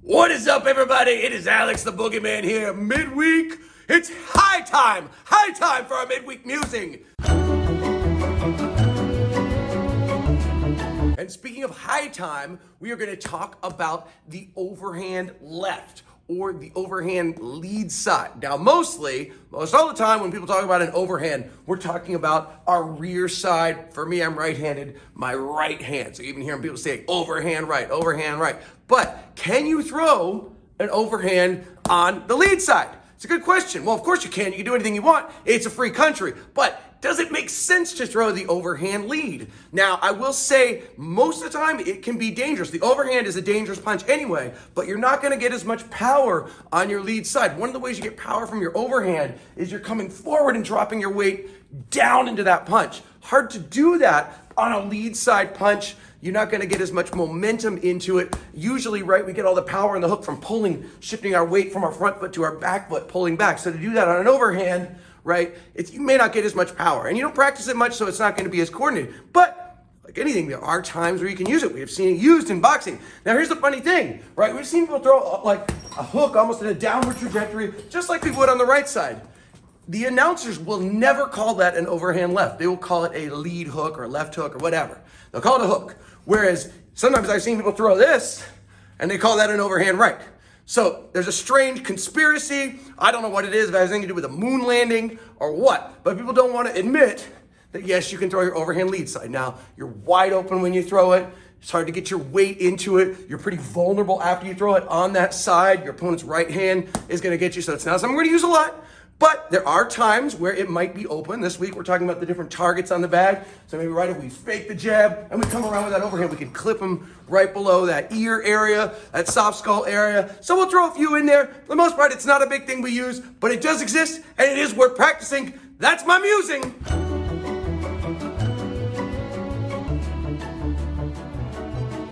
What is up, everybody? It is Alex the Boogeyman here. Midweek. It's high time for our midweek musing. And speaking of high time, we are going to talk about the overhand left or the overhand lead side. Now, most all the time when people talk about an overhand, we're talking about our rear side. For me, I'm right-handed, my right hand. So you even hear people say overhand right, overhand right. But can you throw an overhand on the lead side? It's a good question. Well, of course you can. You can do anything you want. It's a free country. But does it make sense to throw the overhand lead? Now, I will say most of the time it can be dangerous. The overhand is a dangerous punch anyway, but you're not going to get as much power on your lead side. One of the ways you get power from your overhand is you're coming forward and dropping your weight down into that punch. Hard to do that on a lead side punch. You're not going to get as much momentum into it. Usually, right, we get all the power in the hook from shifting our weight from our front foot to our back foot, pulling back. So to do that on an overhand, right, you may not get as much power. And you don't practice it much, so it's not going to be as coordinated. But like anything, there are times where you can use it. We have seen it used in boxing. Now, here's the funny thing, right? We've seen people throw like a hook almost in a downward trajectory, just like we would on the right side. The announcers will never call that an overhand left. They will call it a lead hook or left hook or whatever. They'll call it a hook. Whereas sometimes I've seen people throw this and they call that an overhand right. So there's a strange conspiracy. I don't know what it is, if it has anything to do with a moon landing or what. But people don't want to admit that, yes, you can throw your overhand lead side. Now, you're wide open when you throw it. It's hard to get your weight into it. You're pretty vulnerable after you throw it on that side. Your opponent's right hand is going to get you. So it's not something we're going to use a lot. But there are times where it might be open. This week we're talking about the different targets on the bag. So maybe right if we fake the jab and we come around with that overhand, we can clip them right below that ear area, that soft skull area. So we'll throw a few in there. For the most part, it's not a big thing we use, but it does exist and it is worth practicing. That's my musing.